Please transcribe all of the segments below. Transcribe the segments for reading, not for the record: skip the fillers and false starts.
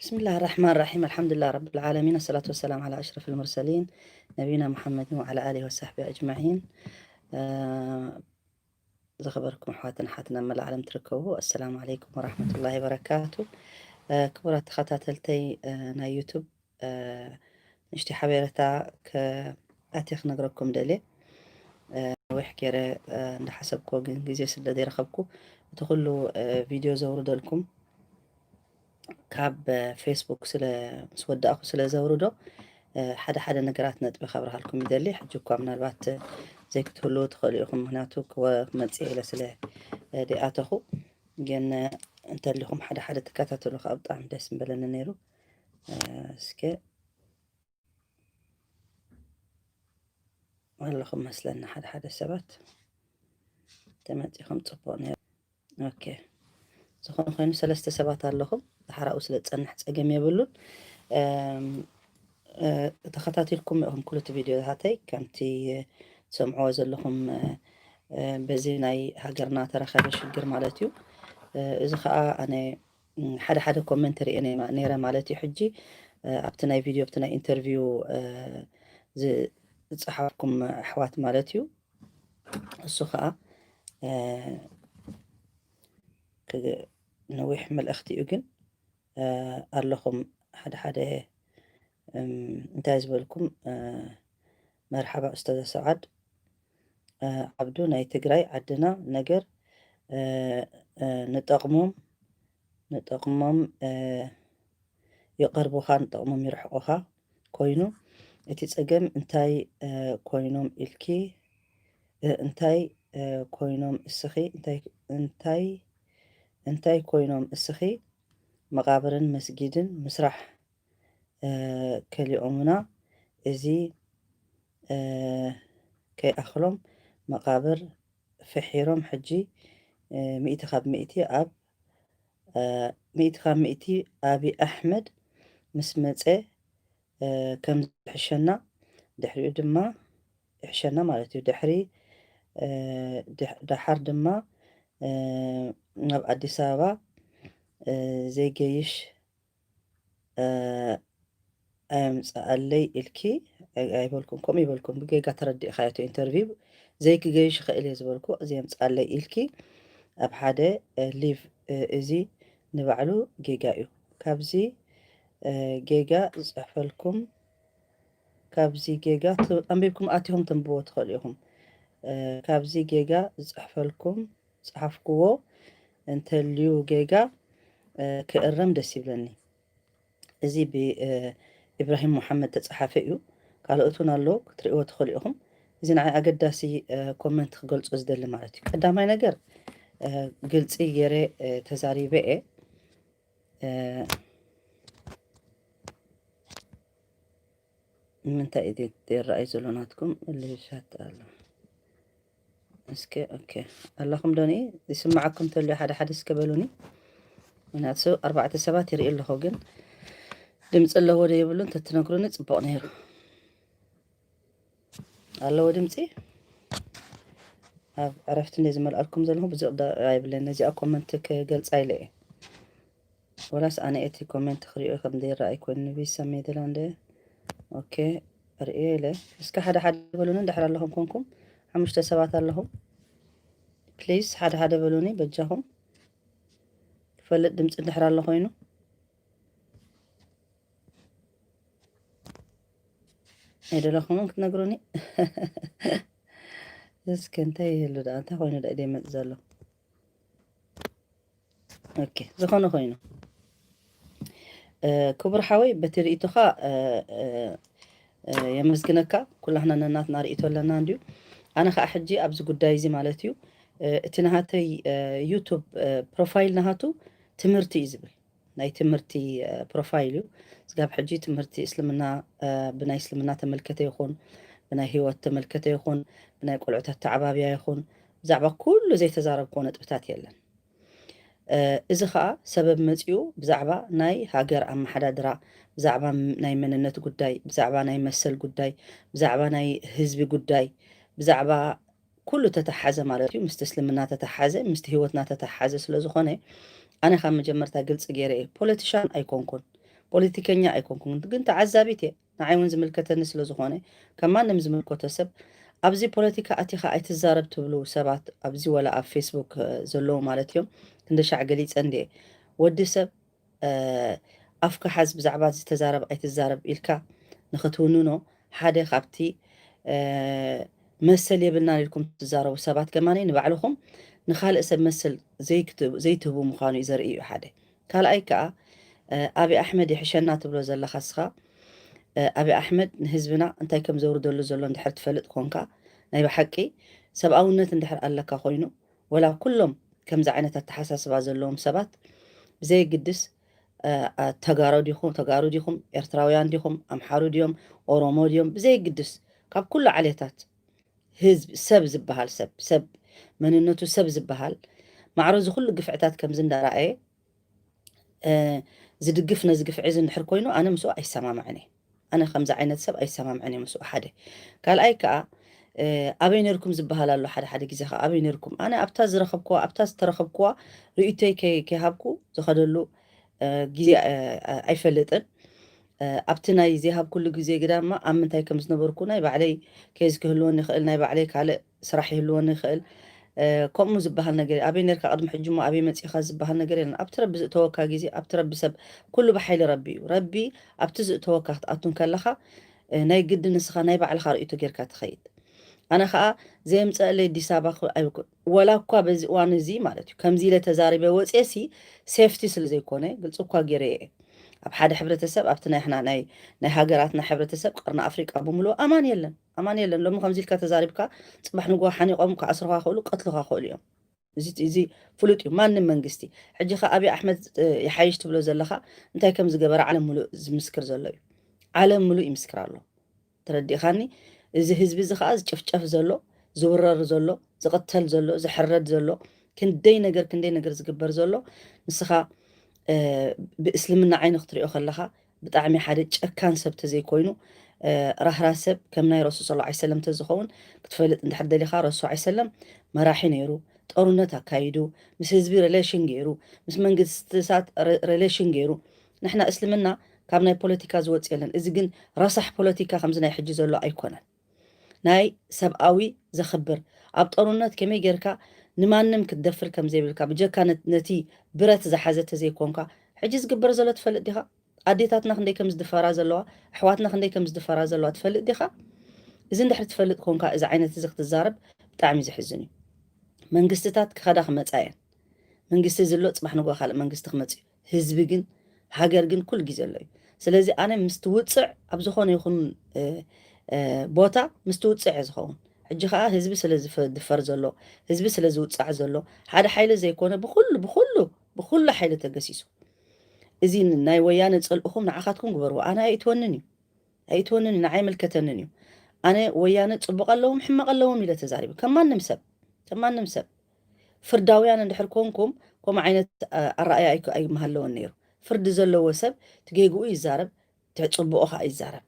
بسم الله الرحمن الرحيم. الحمد لله رب العالمين، الصلاة والسلام على أشرف المرسلين نبينا محمد وعلى آله وصحبه أجمعين. زخبركم حواتنا حاتنا من العالم تركوه. السلام عليكم ورحمة الله وبركاته. كبرت خطاتلتي نا يوتيوب نشتي حبيرتا كأتيخ نقرأكم دلي ويحكي نحسبكو جنجزي سدد يرخبكو تخلوا فيديو زورد لكم كاب فيسبوك ምስ ወዳእኹ ስለ ዘውርዶ ሓደ ነገራት ነጥቢ ከብርሃልኩም ይደሊ ሕጂ እኳ ምናልባት ዘይክትህልው ትኽእሉ ኢኹም ምክንያቱ ክመፅእ ኢለ ስለ ዲኣተኹ ግን እንተሊኹም ሓደ ትከታተሉ ከዓ ብጣዕሚ ደስ ምበለኒ ነይሩ። እስኪ ኣለኹም መስለና ሓደ ሰባት ተመፂኹም ፅቡቅ ነይሩ። ኦኬ ዝኾነ ኮይኑ ሰለስተ ሰባት ኣለኹም ሓራኡ ስለ ዝፀንሕ ፀገም የብሉን። ተኸታቲልኩም ኢኹም ኩሉ እቲ ቪድዮታተይ ከምቲ ትሰምዕዎ ዘለኹም በዚ ናይ ሃገርና ተረኸበ ሽግር ማለት እዩ። እዚ ከዓ ኣነ ሓደ ኮመንት ሪአ ነይረ ማለት እዩ። ሕጂ ኣብቲ ናይ ቪድዮ ኣብቲ ናይ ኢንተርቪው ዝፀሓፍኩም ኣሕዋት ማለት እዩ። እሱ ከዓ ነዊሕ መልእኽቲ እዩ ግን ኣለኹም ሓደ እንታይ ዝበልኩም መርሓባ ኡስታዝ ሰዓድ ዓብዱ ናይ ትግራይ ዓድና ነገር ንጠቕሞም ይቐርቡኻ ንጠቕሞም ይርሕቑኻ ኮይኑ እቲ ፀገም እንታይ ኮይኖም ኢልኪ እንታይ ኮይኖም እስኺ እንታይ ኮይኖም እስኺ መቃብርን መስጊድን ምስራሕ ከሊኦሙና እዚ ከይኣኽሎም መቃብር ፍሒሮም ሕጂ ሚእቲ ካብ ሚእቲ ኣብይ ኣሕመድ ምስ መፀ ከም ዝሕሸና ድሕሪኡ ድማ ይሕሸና ማለት እዩ። ድሓር ድማ ናብ ኣዲስ ኣበባ ዘይገይሽ ኣየምፅኣለይ ኢልኪ ኣይበልኩም ከምኡ ይበልኩም ብጌጋ ተረዲእካዮ ኢንተርቪው ዘይክገይሽ ይኽእል እየ ዝበልኩ ዘየምፅኣለይ ኢልኪ ኣብ ሓደ ሊቭ እዚ ንባዕሉ ጌጋ እዩ። ካብዚ ጌጋ ዝፅሕፈልኩም ካብዚ ጌጋ ኣንቢብኩም ኣትይኹም ተንብቦ ትኽእሉ ኢኹም። ካብዚ ጌጋ ዝፅሕፈልኩም ፀሓፍክዎ እንተልዩ ጌጋ ክእረም ደስ ይብለኒ። እዚ ብኢብራሂም ሙሓመድ ተፀሓፈ እዩ። ካልኦት እውን ኣለዉ ክትሪእዎ ትኽእሉ ኢኹም። እዚ ንዓይ ኣገዳሲ ኮመንት ክገልፆ ዝደሊ ማለት እዩ። ቀዳማይ ነገር ግልፂ ገይረ ተዛሪበ እየ ምንታይ እዩ ይረኣዩ ዘሎ ናትኩም ልሻት ኣሎ እስኪ ኦኬ ኣለኹም ዶኒ ይስማዓኩም ተልዩ ሓደ እስከበሉኒ ምክንያቱ 4 ሰባት ይርኢ ኣለኹ ግን ድምፂ ኣለዎ ዶ የብሉን ተትነግሩኒ ፅቡቅ ነይሩ። ኣለዎ ድምፂ ኣብ ዕረፍቲ እንደ ዝመልኣልኩም ዘለኹም ብዙቕ ኣይብለኒ እዚኣ ኮመንት ክገልፃ ኢለ እየ ወላስ ኣነ እቲ ኮመንት ክሪኦ ከም ዘይረኣይ ኮይኑ ቢሰመይ ደላ እንደ ኦኬ ርእየ ኢለ እስከ ሓደ በሉኒ እንድሕር ኣለኹም ኮንኩም 5 ሰባት ኣለኹም ፕሊዝ ሓደ በሉኒ በጃኹም ክፈልጥ ድምፂ እንድሕር ኣሎ ኮይኑ ኣይደለኹምን ክትነግሩኒ እስኪ እንታይ ይህሉ ዳ እንታይ ኮይኑ ዳ ኢደ ይመፅእ ዘሎ ኦኬ ዝኾነ ኮይኑ ክቡር ሓወይ በቲ ርእቶኻ የመስግነካ ኩላህና ነናትና ርእቶ ኣለና እንድዩ ኣነ ከዓ ሕጂ ኣብዚ ጉዳይ እዚ ማለት እዩ እቲ ናሃተይ ዩቱብ ፕሮፋይል ናሃቱ ትምህርቲ እዩ ዝብል ናይ ትምህርቲ ፕሮፋይል እዩ ዝጋብ ሕጂ ትምህርቲ እስልምና ብናይ እስልምና ተመልከተ ይኹን ብናይ ህይወት ተመልከተ ይኹን ብናይ ቆልዑታት ተዓባብያ ይኹን ብዛዕባ ኩሉ ዘይተዛረብኮ ነጥብታት የለን። እዚ ከዓ ሰበብ መፅኡ ብዛዕባ ናይ ሃገር ኣመሓዳድራ ብዛዕባ ናይ መንነት ጉዳይ ብዛዕባ ናይ መሰል ጉዳይ ብዛዕባ ናይ ህዝቢ ጉዳይ ብዛዕባ ኩሉ ተተሓዘ ማለት እዩ ምስቲ እስልምና ተተሓዘ ምስቲ ህይወትና ተተሓዘ ስለ ዝኾነ ኣነ ካብ መጀመርታ ግልፂ ገይረ እየ ፖለቲሻን ኣይኮንኩን ፖለቲከኛ ኣይኮንኩን ግን ተዓዛቢት እየ ንዓይ እውን ዝምልከተኒ ስለ ዝኾነ ከም ማንም ዝምልከቶ ሰብ ኣብዚ ፖለቲካ ኣቲኻ ኣይትዛረብ ትብሉ ሰባት ኣብዚ ወላ ኣብ ፌስቡክ ዘለዉ ማለት እዮም ክንደሻዕ ገሊፀ እንድየ ወዲ ሰብ ኣፍካ ሓዝ ብዛዕባ ዝተዛረብ ኣይትዛረብ ኢልካ ንኽትውንኖ ሓደ ካብቲ መሰል የብልና ኢልኩም ትዛረቡ ሰባት ከማነይ ንባዕልኹም ንኻልእ ሰብ መሰል ዘይትህቡ ምዃኑ እዩ ዘርኢ እዩ ሓደ ካልኣይ ከዓ ኣብይ ኣሕመድ ይሕሸና ትብሎ ዘለኻ ስኻ ኣብይ ኣሕመድ ንህዝብና እንታይ ከም ዘውርደሉ ዘሎ እንድሕር ትፈልጥ ኮንካ ናይ ብሓቂ ሰብኣውነት እንድሕር ኣለካ ኮይኑ ወላ ኩሎም ከምዚ ዓይነት ኣተሓሳስባ ዘለዎም ሰባት ብዘይግድስ ተጋሩ ዲኹም ኤርትራውያን ዲኹም ኣምሓሩ ድዮም ኦሮሞ ድዮም ብዘይግድስ ካብ ኩሉ ዓሌታት ህዝብ ሰብ ዝበሃል ሰብ መንነቱ ሰብ ዝበሃል ማዕሮ ዝኩሉ ግፍዕታት ከምዚ እንዳረኣየ ዝድግፍ ነዚ ግፍዒ እንድሕር ኮይኑ ኣነ ምስኡ ኣይሰማምዕን ኣነ ከምዚ ዓይነት ሰብ ኣይሰማምዕን ምስኡ ሓደ ካልኣይ ከዓ ኣበይ ነርኩም ዝበሃል ኣሎ ሓደ ግዜ ከዓ ኣበይ ነርኩም ኣነ ኣብታ ዝረኸብክዋ ኣብታ ዝተረኸብክዋ ርእቶይ ከይሃብኩ ዝኸደሉ ግዜ ኣይፈልጥን ኣብቲ ናይ ዘይሃብ ኩሉ ግዜ ግዳማ ኣብ ምንታይ ከም ዝነበርኩ ናይ ባዕለይ ኬዝ ክህልወኒ ይኽእል ናይ ባዕለይ ካልእ ስራሕ ይህልወኒ ይኽእል ከምኡ ዝበሃል ነገር ኣበይ ነርካ ቅድሚ ሕጂ ሞ ኣበይ መፂኻ ዝበሃል ነገር የለን ኣብቲ ረቢ ዝእተወካ ግዜ ኣብቲ ረቢ ሰብ ኩሉ ብሓይሊ ረቢ እዩ ረቢ ኣብቲ ዝእተወካ ክትኣቱን ከለኻ ናይ ግዲ ንስኻ ናይ ባዕልኻ ርእቶ ጌርካ ትኸይድ ኣነ ከዓ ዘየምፀአለይ ኣዲስ ኣበባ ኣይኮን ወላ እኳ በዚ እዋን እዚ ማለት እዩ ከምዚ ኢለ ተዛሪበ ወፅሲ ሴፍቲ ስለ ዘይኮነ ግልፂ እኳ ገይረ እየ ኣብ ሓደ ሕብረተሰብ ኣብቲ ናይና ናይ ሃገራትና ሕብረተሰብ ቀርና ኣፍሪቃ ብምሉእ ኣማን የለን ሎሚ ከምዚ ኢልካ ተዛሪብካ ፅባሕ ንጎ ሓኒቆም ክኣስሩካ ክእሉ ቀትሉካ ክእሉ እዮም እዚ ፍሉጥ እዩ ማንም መንግስቲ ሕጂ ኸ ኣብይ ኣሕመድ ይሓይሽ ትብሎ ዘለኻ እንታይ ከም ዝገበረ ዓለም ሙሉእ ዝምስክር ዘሎ እዩ ዓለም ሙሉእ ይምስክር ኣሎ ተረዲእኻኒ እዚ ህዝቢ እዚ ከዓ ዝጭፍጨፍ ዘሎ ዝውረር ዘሎ ዝቕተል ዘሎ ዝሕረድ ዘሎ ክንደይ ነገር ዝግበር ዘሎ ንስኻ ብእስልምና ዓይኒ ክትሪኦ ከለኻ ብጣዕሚ ሓደ ጨካን ሰብ ተዘይኮይኑ ራህራህ ሰብ ከም ናይ ረሱል ሰለላሁ ዐለይሂ ወሰለም ተዝኸውን ክትፈልጥ እንድሕር ደሊኻ ረሱል ዐለይሂ ወሰለም መራሒ ነይሩ ጦርነት ኣካይዱ ምስ ህዝቢ ሬሌሽን ገይሩ ምስ መንግስትታት ሬሌሽን ገይሩ ንሕና እስልምና ካብ ናይ ፖለቲካ ዝወፅ የለን እዚ ግን ረሳሕ ፖለቲካ ከምዚ ናይ ሕጂ ዘሎ ኣይኮነን ናይ ሰብኣዊ ዘኽብር ኣብ ጦርነት ከመይ ጌርካ ንማንም ክትደፍር ከም ዘይብልካ ብጀካ ነቲ ብረት ዝሓዘተ ዘይኮንካ ሕጂ ዝግበር ዘሎ ትፈልጥ ዲኻ ኣዴታትና ክንደይ ከም ዝድፈራ ዘለዋ ኣሕዋትና ክንደይ ከም ዝድፈራ ዘለዋ ትፈልጥ ዲኻ እዚ እንድሕር ትፈልጥ ኮንካ እዚ ዓይነት እዚ ክትዛረብ ብጣዕሚ ዝሕዝን እዩ መንግስትታት ክኸዳ ክመፃ እየን መንግስቲ ዘሎ ፅባሕ ንጎ ካልእ መንግስቲ ክመፅ እዩ ህዝቢ ግን ሃገር ግን ኩሉ ግዜ ኣሎ እዩ ስለዚ ኣነ ምስቲ ውፅዕ ኣብ ዝኾነ ይኹን ቦታ ምስቲ ውፅዕ እየ ዝኸውን ሕጂ ከዓ ህዝቢ ስለ ዝድፈር ዘሎ ህዝቢ ስለ ዝውፃዕ ዘሎ ሓደ ሓይሊ ዘይኮነ ብኩሉ ሓይሊ ተገሲሱ እዚ ናይ ወያነ ፀልእኹም ንዓኻትኩም ግበርዎ ኣነ ኣይትወንን እዩ ንዓይ መልከተንን እዩ ኣነ ወያነ ፅቡቕ ኣለዎም ሕማቕ ኣለዎም ኢለ ተዛሪቡ ከም ማንም ሰብ ፍርዳውያን እንድሕር ኮንኩም ከምኡ ዓይነት ኣረኣያ ኣይመሃለዎን ነይሩ ፍርዲ ዘለዎ ሰብ ትጌግኡ ይዛረብ ትፅቡቑ ከዓ ይዛረብ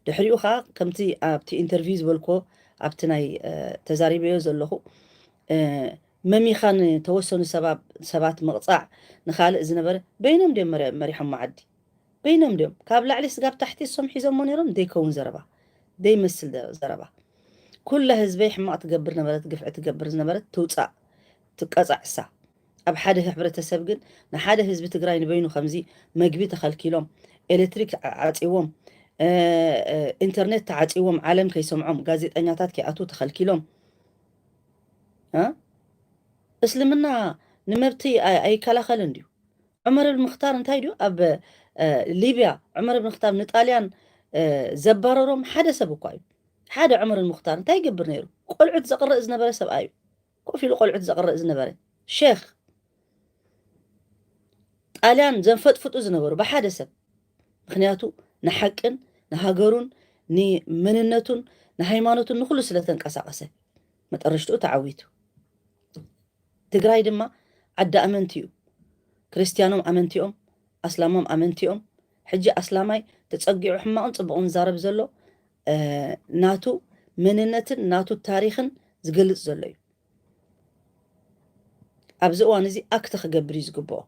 ድሕሪኡ ከዓ ከምቲ ኣብቲ ኢንተርቪው ዝበልኮ ኣብቲ ናይ ተዛሪበዮ ዘለኹ መሚኻን ተወሰኑ ሰባት ምቕፃዕ ንኻልእ ዝነበረ በይኖም ድዮም መሪሖም መዓዲ በይኖም ድዮም ካብ ላዕሊ ስጋብ ታሕቲ እሶም ሒዞሞ ነይሮም ደይከውን ዘረባ ደይመስል ዘረባ ኩላ ህዝበይ ሕማቕ ትገብር ነበረት ግፍዒ ትገብር ዝነበረት ትውፃእ ትቀፃዕሳ ኣብ ሓደ ሕብረተሰብ ግን ንሓደ ህዝቢ ትግራይ ንበይኑ ከምዚ መግቢ ተኸልኪሎም ኤሌክትሪክ ዓፂዎም ኢንተርኔት ተዓፂዎም ዓለም ከይሰምዖም ጋዜጠኛታት ከይኣቱ ተኸልኪሎም እስልምና ንመብቲ ኣይከላኸልን ድዩ ዑመር ብን ምክታር እንታይ ድዩ ኣብ ሊብያ ዑመር ብን ምክታር ንጣልያን ዘባረሮም ሓደ ሰብ እኳ እዩ ሓደ ዑመር ብን ምክታር እንታይ ይገብር ነይሩ ቆልዑት ዘቕርእ ዝነበረ ሰብኣይ እዩ ኮፍ ኢሉ ቆልዑት ዘቕርእ ዝነበረ ሼክ ጣልያን ዘንፈጥፍጡ ዝነበሩ ብሓደ ሰብ ምክንያቱ ንሓቅን ንሃገሩን ንመንነቱን ንሃይማኖቱን ንኩሉ ስለተንቀሳቐሰ መጠረሽትኡ ተዓዊቱ ትግራይ ድማ ዓዲ ኣመንቲ እዩ ክርስቲያኖም ኣመንቲኦም ኣስላሞም ኣመንቲኦም ሕጂ ኣስላማይ ተፀጊዑ ሕማቕን ፅቡቕን ዛረብ ዘሎ ናቱ መንነትን ናቱ ታሪክን ዝገልፅ ዘሎ እዩ ኣብዚ እዋን እዚ ኣክተ ክገብር እዩ ዝግብኦ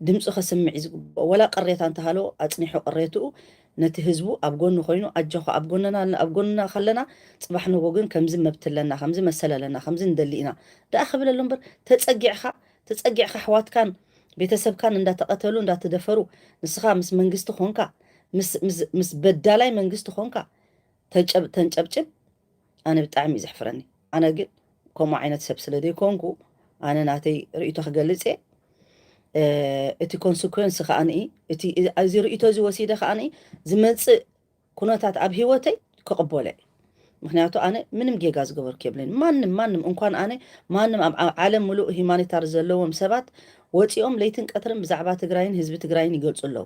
ድምፁ ከስምዕ ዝግብኦ ወላ ቅሬታ እንተሃለዎ ኣፅኒሑ ቅሬትኡ ነቲ ህዝቡ ኣብ ጎኑ ኮይኑ ኣጀኹ ኣብ ጎንና ከለና ፅባሕ ንጎ ግን ከምዚ መብት ኣለና ከምዚ መሰል ኣለና ከምዚ ንደሊ ኢና ደኣ ክብል ኣሎ እምበር ተፀጊዕካ ኣሕዋትካን ቤተሰብካን እንዳተቐተሉ እንዳተደፈሩ ንስኻ ምስ መንግስቲ ኮንካ ምስ በዳላይ መንግስቲ ኮንካ ተንጨብጭብ ኣነ ብጣዕሚ እዩ ዘሕፍረኒ ኣነ ግን ከምኡ ዓይነት ሰብ ስለ ዘይኮንኩ ኣነ ናተይ ርእቶ ክገልፅ እየ እቲ ኮንስኮንስ ከዓኒ እቲ እዚ ርእቶ እዚ ወሲደ ከዓኒ ዝመፅእ ኩነታት ኣብ ሂወተይ ክቕበሎ እየ ምክንያቱ ኣነ ምንም ጌጋ ዝገበርኩ የብለኒ ማንም እንኳን ኣነ ማንም ኣብ ዓለም ሙሉእ ሂማኒታር ዘለዎም ሰባት ወፂኦም ለይትን ቀትርን ብዛዕባ ትግራይን ህዝቢ ትግራይን ይገልፁ ኣለዉ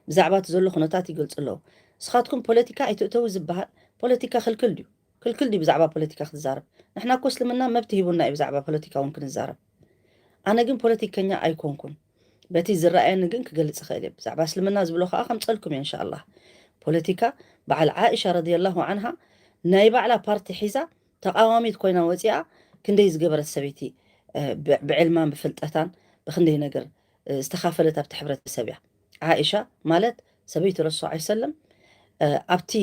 ብዛዕባ እቲ ዘሎ ኩነታት ይገልፁ ኣለዉ ንስኻትኩም ፖለቲካ ኣይትእተው ዝበሃል ፖለቲካ ክልክል ድዩ ብዛዕባ ፖለቲካ ክትዛረብ ንሕና እኮ እስልምና መብቲ ሂቡና እዩ ብዛዕባ ፖለቲካ እውን ክንዛረብ ኣነ ግን ፖለቲከኛ ኣይኮንኩን በቲ ዝረኣየኒ ግን ክገልፅ ክእል እየ ብዛዕባ እስልምና ዝብሎ ከዓ ከምፀልኩም እየ እንሻአላህ ፖለቲካ በዓል ዓኢሻ ረዲየላሁ ዓንሃ ናይ ባዕላ ፓርቲ ሒዛ ተቃዋሚት ኮይና ወፂኣ ክንደይ ዝገበረት ሰበይቲ ብዕልማን ብፍልጠታን ብክንደይ ነገር ዝተኻፈለት ኣብቲ ሕብረተሰብ እያ ዓኢሻ ማለት ሰበይቲ ረሱል ዐለይሂ ሰለም ኣብቲ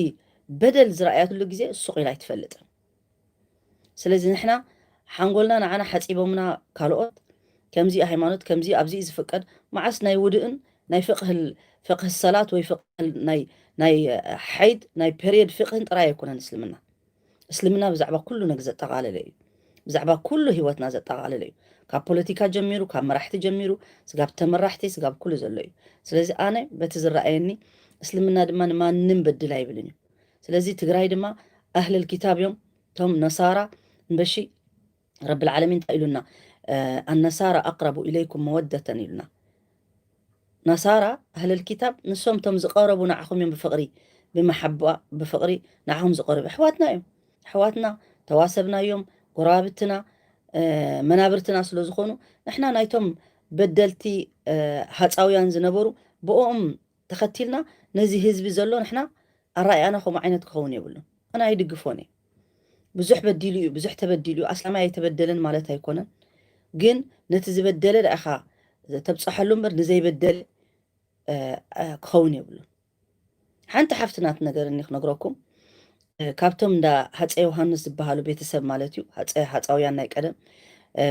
በደል ዝረኣያትሉ ግዜ ሱቕ ኢላ ኣይትፈልጥን ስለዚ ንሕና ሓንጎልና ንዓና ሓፂቦምና ካልኦት ከምዚ ሃይማኖት ከምዚ ኣብዚ ዝፍቀድ መዓስ ናይ ውድእን ናይ ፍቅህ ሰላት ወይ ፍቅህ ናይ ሓይድ ናይ ፔሪየድ ፍቅህን ጥራይ ኣይኮነን እስልምና ብዛዕባ ኩሉ ነገር ዘጠቃለለ እዩ ብዛዕባ ኩሉ ሂወትና ዘጠቃለለ እዩ ካብ ፖለቲካ ጀሚሩ ካብ መራሕቲ ጀሚሩ ስጋብ ተመራሕቲ ስጋብ ኩሉ ዘሎ እዩ ስለዚ ኣነ በቲ ዝረኣየኒ እስልምና ድማ ንማንም በድል ኣይብልን እዩ ስለዚ ትግራይ ድማ ኣህለል ኪታብ እዮም ቶም ነሳራ እምበሺ ረብ العالمين እንታይ ኢሉና النصارى أقرب إليكم مودة إلنا نصارى أهل الكتاب نسوم تم زقاربوا نعهم يوم بفقري بمحبة بفقري نعهم زقارب حواتنا تواسبنا يوم قرابتنا منابرتنا سلو زخونو نحنا نايتم بدلتي هاتساويان زنبورو بقوم تختيلنا نزي هزبي زلو نحنا الرأي أنا خو معينة كخوني يقولون أنا يدقفوني بزح بديلو بزح تبديلو أصلا ما يتبدلن مالتها يكونن ግን ነቲ ዝበደለ ደኣኻ ተብፅሐሉ እምበር ንዘይበደለ ክኸውን የብሉን ሓንቲ ሓፍትናት ነገር እኒ ክነግረኩም ካብቶም እንዳ ሃፀይ ዮሃንስ ዝበሃሉ ቤተሰብ ማለት እዩ ሃፃውያን ናይ ቀደም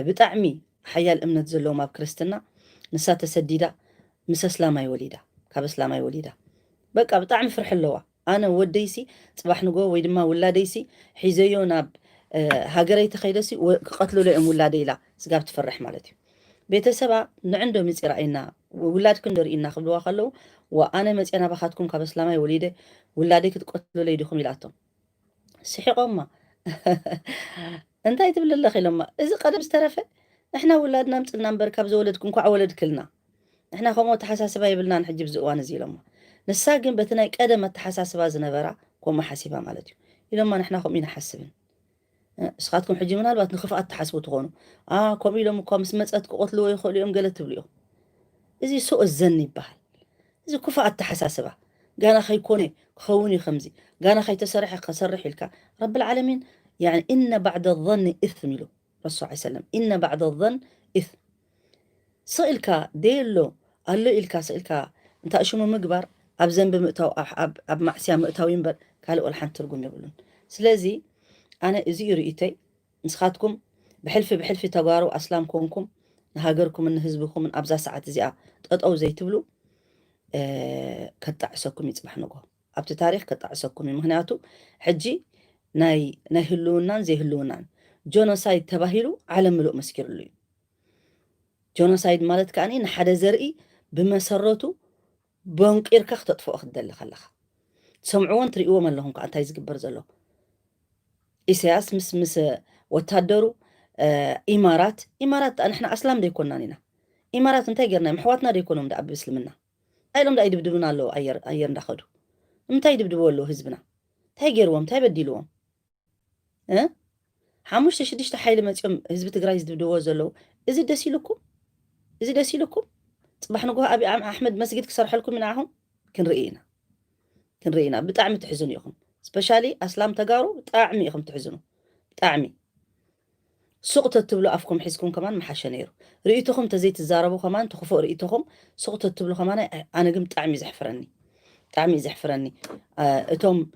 ብጣዕሚ ሓያል እምነት ዘለዎም ኣብ ክርስትና ንሳ ተሰዲዳ ምስ እስላማይ ወሊዳ ካብ እስላማይ ወሊዳ በቃ ብጣዕሚ ፍርሒ ኣለዋ ኣነ ወደይሲ ፅባሕ ንጎ ወይ ድማ ውላደይሲ ሒዘዮ ናብ ሃገረይ ተኸይደሲ ክቐትልሎ እዮም ውላደይ ኢላ ስጋብ ትፈርሕ ማለት እዩ ቤተሰባ ንዕንዶ መፂ ረኣይና ውላድክን ንሪኢና ክብልዋ ከለዉ ወኣነ መፅና ባኻትኩም ካብ እስላማይ ወሊደ ውላደይ ክትቆትልሎ ኢድኹም ኢላቶም ስሒቆማ እንታይ ትብል ኣለኺ ኢሎማ እዚ ቀደም ዝተረፈ ንሕና ውላድና ምፅና እምበር ካብ ዘወለድኩም ኳዕ ወለድ ክልና ንሕና ከምኡ ተሓሳስባ ይብልናን ሕጂ ብዚ እዋን እዚ ኢሎማ ንሳ ግን በቲ ናይ ቀደም ኣተሓሳስባ ዝነበራ ከምኡ ሓሲባ ማለት እዩ ኢሎማ ንሕና ከምኡ ይንሓስብን እስኻትኩም ሕጂ ምናልባት ንኽፍኣት ትሓስቡ ትኾኑ ከምኡ ኢሎም እኳ ምስ መፀት ክቆትልዎ ይኽእሉ እዮም ገለ ትብሉ እዮም እዚ ሱእ ዘኒ ይበሃል እዚ ክፉኣት ተሓሳስባ ጋና ከይኮነ ክኸውን እዩ ከምዚ ጋና ከይተሰርሐ ከሰርሕ ኢልካ ረብ العالمين يعني إن بعد الظن إثم ኢሉ ረሱል ዐለይሂ ሰለም إن بعد الظن إثم ስኢልካ ደየሎ ኣሎ ኢልካ ስኢልካ እንታእሽሙ ምግባር ኣብ ዘንቢ ምእታው ኣብ ማዕስያ ምእታው እምበር ካልእ ወልሓንቲ ትርጉም የብሉን ስለዚ ኣነ እዚ ርእይተይ ንስኻትኩም ብሕልፊ ተጓሩ ኣስላም ኮንኩም ንሃገርኩምን ንህዝብኩምን ኣብዛ ሰዓት እዚኣ ጠጠው ዘይትብሉ ከጣዕሰኩም ይፅባሕ ንጎ ኣብቲ ታሪክ ከጣዕሰኩም ምክንያቱ ሕጂ ናይ ህልውናን ዘይህልውናን ጆኖሳይድ ተባሂሉ ዓለም ምሉእ መስኪሩሉ እዩ ጆኖሳይድ ማለት ከዓኒ ንሓደ ዘርኢ ብመሰረቱ በንቂርካ ክተጥፍኦ ክትደሊ ከለኻ ትሰምዕዎን ትርእይዎም ኣለኹም ከዓ እንታይ ዝግበር ዘሎ ኢሳያስ ምስ ወታደሩ ኢማራት ንሕና ኣስላም ደይኮናን ኢና ኢማራት እንታይ ጌርና ኣሕዋትና ደይኮኖም ዳ ብእስልምና ኣይሎም ዳ ይድብድቡና ኣለዉ ኣየር እንዳኸዱ እንታይ ይድብድቡ ኣለዉ ህዝብና እንታይ ገይርዎም እንታይ በዲልዎም 5-6 ሓይሊ መፂኦም ህዝቢ ትግራይ ዝድብድብዎ ዘለዉ እዚ ደስ ኢልኩም ፅባሕ ንጎ ኣብዪ ኣሕመድ መስጊድ ክሰርሐልኩም ኢናኹም ክንርኢ ኢና ብጣዕሚ ትሕዝኑ ኢኹም ስፔሻሊ ኣስላም ተጋሩ ብጣዕሚ ኢኹም ትሕዝኑ ብጣዕሚ سقطت تبلو أفكم حسكم كمان محشة نيرو رئيتكم تزيت الزاربو كمان تخفوا رئيتكم سقطت تبلو كمان أنا قمت تعمي زحفرني تعمي زحفرني اتم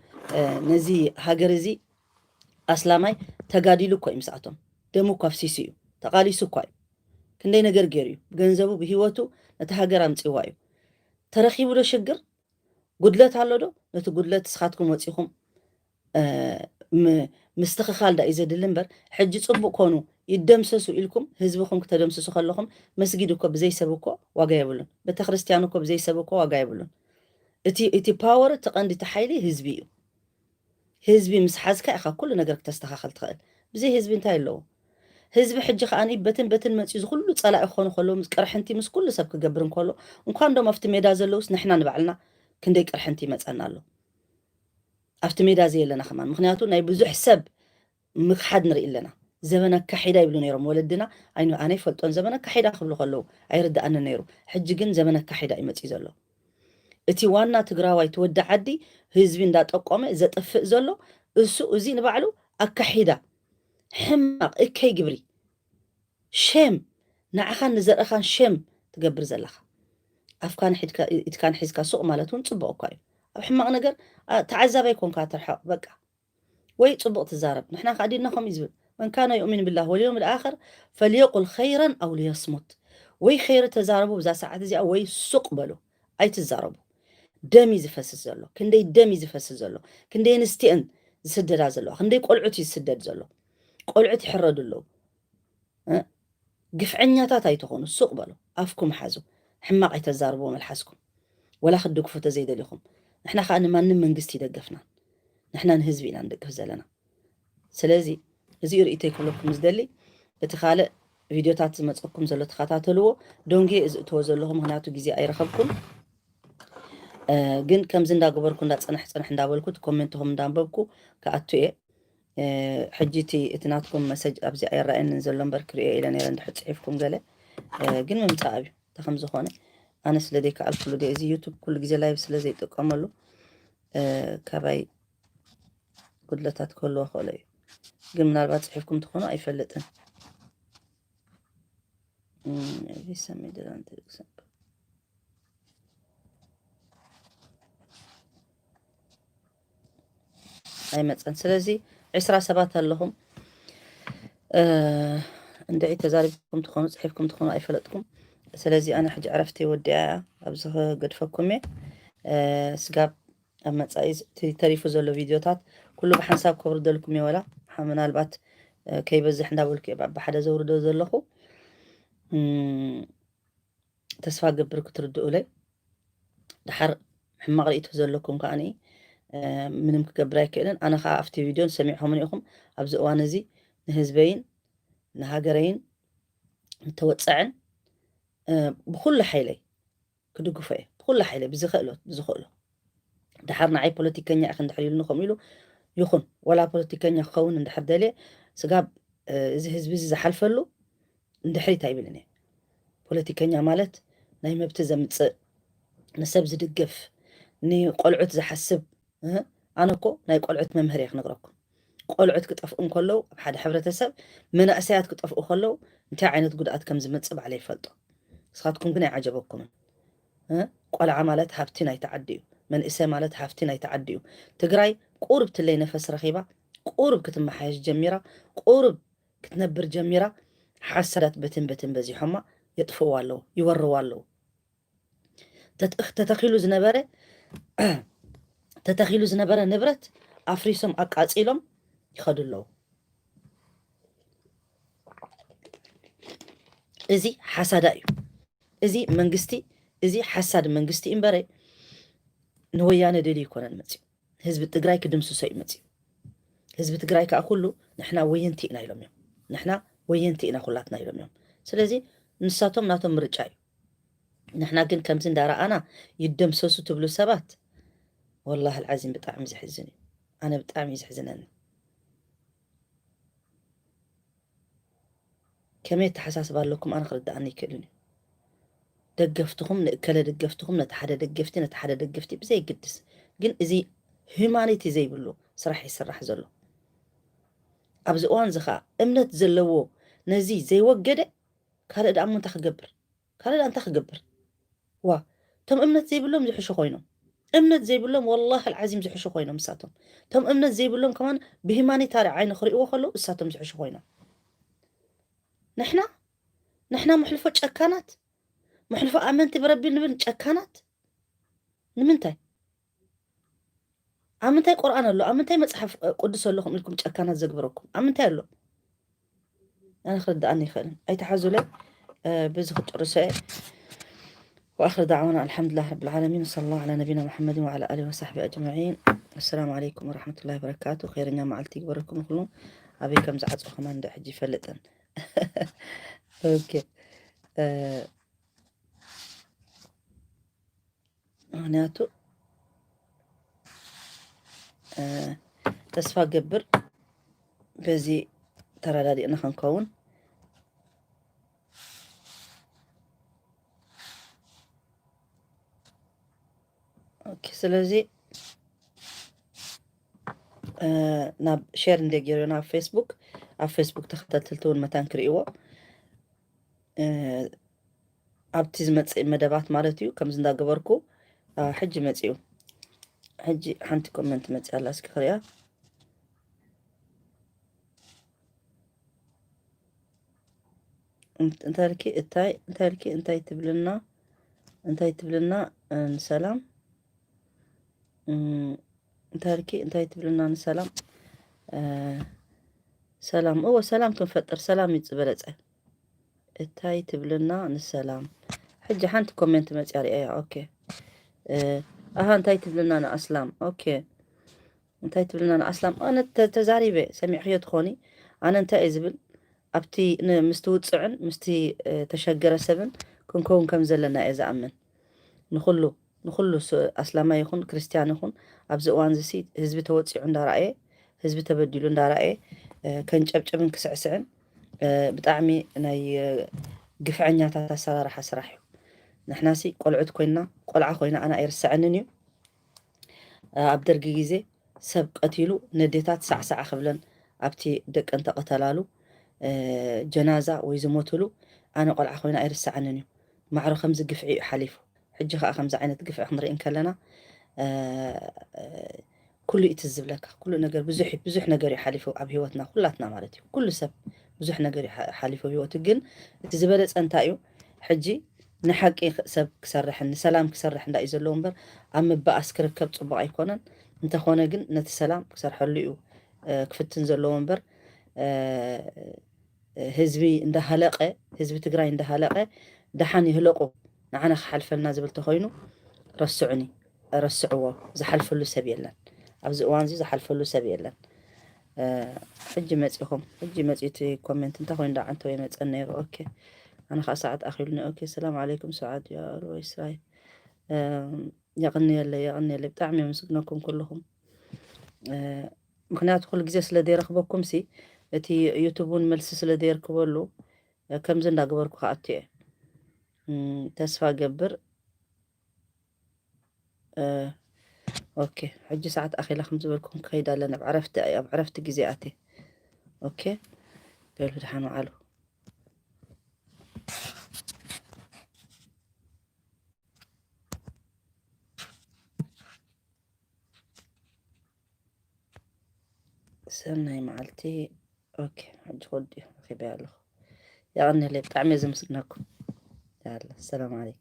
نزي هاجرزي أسلامي تقاديلو كوي مساعتهم دمو كافسيسيو تقاليسو كوي كندي نجر جيريو جنزبو بهيوتو نتهاجر أمتيوايو ترخيبو له شجر قدلت هالودو نتو قدلت سخاتكم وتيهم مستخخال دا إذا دلنبر حج صبو كونو يدمسسو إلكم هزبكم كتدمسسو خلوكم مسجدكم بزي سبوكو واجايبلون بتخرستيانكم بزي سبوكو واجايبلون اتي باور تقندي تحايلي هزبيو هزبي مسحازك أخا كل نجرك تستخخل تخيل بزي هزبي انتاي اللو هزبي حج خاني بتن متيز كله تصلع يخون خلو مسقرحنتي مس كل سبك جبرن كله وكان دو مفت ميدا زلوس نحنا نبعلنا كندي قرحنتي مصنا له أفت ميدا زي لنا خمان مخنياتو ناي بزح سب مخحد نري لنا زمنك كحيدا يبلو نيرم ولدنا عينو أنا يفلطون زمنك كحيدا خبلو خلو أيرد أنا نيرو حج جن زمنك كحيدا يمتي زلو اتي وانا تقراواي تودع عدي هزبين دا تقومي إذا تفق زلو السوء زين بعلو أكحيدا حمق إكي جبري شم نعخان نزر أخان شم تقبر زلخ أفكان حيدك إتكان حيزك سوء مالتون تصبقوا كاي أو حمق نقر تعذب يكون كاترحق بقى وي تصبق تزارب نحنا قاعدين نخم يزبل من كان يؤمن بالله واليوم الآخر فليقل خيرا أو ليصمت وي خير تزاربوا بزا ساعات زي أو وي سقبلوا أي تزاربوا دمي زفسس زلو كندي دمي زفسس زلو كندي نستئن زسدد زلو كندي قلعتي يسدد زلو قلعتي يحرد له قفعنياتات أي تخونوا سقبلوا أفكم حازوا حماق يتزاربوا ملحسكم ولا خدوك فوتا زي دليكم نحنا خانا ما نمن قستي دقفنا نحنا نهزبينا ندقف زلنا سلازي زي رئيتيكم لكم مزدلي بتخالق فيديوتات متصقكم زلو تخاتاتلو دونجي إز توزلهم هناتو جزي أي رخبكم ግን ከምዚ እንዳገበርኩ እንዳጸናሕ እንዳበልኩት ኮሜንትኩም እንዳንበብኩ ከኣቱ እየ ሕጂቲ እቲ ናትኩም መሰጅ ኣብዚ ኣይረአየንን ዘሎ እምበር ክሪኦ ኢለ ነይረ እንድሕር ፅሒፍኩም ገለ ግን ምምፃእ እዩ እንተ ከም ዝኾነ ኣነ ስለ ዘይከኣልኩሉ ደ እዚ ዩቱብ ኩሉ ግዜ ላይቭ ስለ ዘይጥቀመሉ ካባይ ጉድለታት ክህልዎ ክእሎ እዩ ግን ምናልባት ፅሒፍኩም ትኾኑ ኣይፈልጥን ሰሚ ደላንተ أي مثلا سلازي 10 سبات لهم ندعي تزاربكم تخونوا صحيفكم تخونوا أي فلتكم سلازي أنا حاجة عرفتي ودعاء أبزه قد فكمي سقاب أما تسايز تريفو زلو فيديوتات كله بحنساب كبر دلكم ولا حمنا البات كي بزح نداولك بحدا زور دو زلخو تسفا قبرك تردو لي دحر حما غريتو زلكم كأني منم كقبراي كأن أنا خافت فيديو سمعهم منكم أبز أوانزي نهزبين نهاجرين نتوتسعن بكل حيلة كدو قفاية بكل حيلة بزخلو دحرنا عي بوليتيكانيا أخن دحريلو نخم يلو يخون ولا بوليتيكانيا خون ندحر دالي سقاب إذا هزبي زحلفلو ندحري تايبلني بوليتيكانيا مالت نايم بتزم نسب زدقف ني قلعت زحسب أنا كو ناي قلعت ممهري نقرأكم قلعت كتفقون كله بحد حبرتسب من أسيات كتفقوا كله انت عينت قدقات كم زمت سب عليه فلطة سخاتكم قناع عجبكم قلع عمالات هافتين يتعديو من إسامالات هافتين يتعديو تقراي قورب تلي نفس رخيبة قورب كتم حاج جميرة قورب كتنبر جميرة حسرت بتن بزي حما يطفوا له يوروا له تتخيلوا زنبرة تتخيلوا زنبرة نبرت أفريسهم أقاصيلهم يخدوا له إزي حسادايو إزي منجستي إزي حساد منجستي إمباري نويانا ديلي يكون المتي حزب التجراي كدمسو سي متي حزب التجراي كأقوله نحنا وينتينا يوم نحنا وينتينا خلاتنا يوم سلازي نساتهم ناتهم رجاي نحنا كن كم زين دارا أنا يدمسسو تبلو سبات والله العظيم بطعم يحزنني أنا بطعم يحزنني كمية تحساس بالكم أنا خرد عني كلني دقفتهم كلا دقفتهم نتحدى دقفتي نتحدى دقفتي بزي قدس قل إزي هيمانيتي زي بلو صراحة يسرح زلو أبز أوان زخا امنت زلوو نزي زي وجده كارد أمن تخجبر كارد أنت خجبر وا تم أمنت زي بلهم زحشوا خوينهم أمنت زي بلهم والله العظيم زحشوا خوينهم ساتهم تم أمنت زي بلهم كمان بهماني تارع عين خري وخلو ساتهم زحشوا خوينهم نحنا محلفة شكانات محلفة أمنتي بربي نبن شكانات نمنتاي أمنتاي قرآن الله أمنتاي مصحف قدس لكم لكم شكانات زجبركم أمنتاي الله أنا خرد أني خير أي تحزلة بزخت رسائل وآخر دعوانا الحمد لله رب العالمين وصلى الله على نبينا محمد وعلى آله وصحبه أجمعين السلام عليكم ورحمة الله وبركاته خير يا معلتي بركم كلهم أبي كم زعت كمان ده حجي فلتن أوكي معناته تسفى قبر بزي ترى لادي أنا خنكون أوكي سلازي ناب شير ندي جيرونا على فيسبوك تختلتون متان كريوه أبتز متسئ مدبات مالتيو كم زندا قبركو حجي متسئو حجي حنتي كومنت متسئ الله سكريا انت لكي انتاي تبلنا سلام انت تبلنا نسلام سلام هو سلام كنفتر سلام يتبلت انتاي تبلنا نسلام حجي حنت كومنت متساري ايه اوكي انتاي تبلنا انا اسلام اوكي انتاي تبلنا انا اسلام انا تزاريبي سميع خيوت خوني انا انتاي زبل ابتي مستوت صعن مستي تشجر سبن كون كم زلنا اذا امن نخلو أسلامي يخون كريستيان يخون أبز أوان زسيد حزب توصي عند رأي حزب تبدلوا عند رأي كان جب كسعسعن بتعمي ناي قفعني تاسا راح أسرحه نحناسي قلعت كوينا قلعة كوينا أنا أيرسعنني أبدر جيزي سب قتيلو نديتات ساعة خبلن أبتي دك أنت قتلالو جنازة ويزموتلو أنا قلعة كوينا أيرسعنني معرو خمس قفعي حليفو حجي خمسة عينت قفع حمر إن كلنا كل يتزب لك كل نجار بزح نجار يحالفه عب هوتنا كلاتنا مالتي كل سب بزح نجار يحالفه هوت جن تزبلت أنتايو حجي نحكي سب كسرح إن سلام كسرح إن إذا بر عم بأسكر كبت صباع يكونن أنت خونا جن نت سلام كسرح الليو كفتن زلون بر هزبي إن ده هلاقة هزبي تجري إن ده هلاقة دحني هلقوا نعنا حلفنا زبلت خوينو رسعني رسعوه زحلفلو سبيلن أبز أوانزي زحلفلو سبيلن حجي متيهم حجي متيتي كومنت انت خوين دا عنتو يمت النير أوكي أنا خا سعد أخيلني أوكي السلام عليكم سعاد يا رويس راي يغني اللي بتعمي مسكناكم كلهم مخنات كل جزء سلدي رخبكم سي التي يوتيوبون ملس سلدي ركبولو كم زندا قبركو خاطئ تسفى قبر اوكي حجي ساعات اخي لكم زبلكم كيدا لنا بعرفت جزياتي اوكي قالوا دحانوا علو سنة معلتي اوكي حج خدي اخي بالغ يا غني اللي بتعمي زمسكناكم يلا السلام عليكم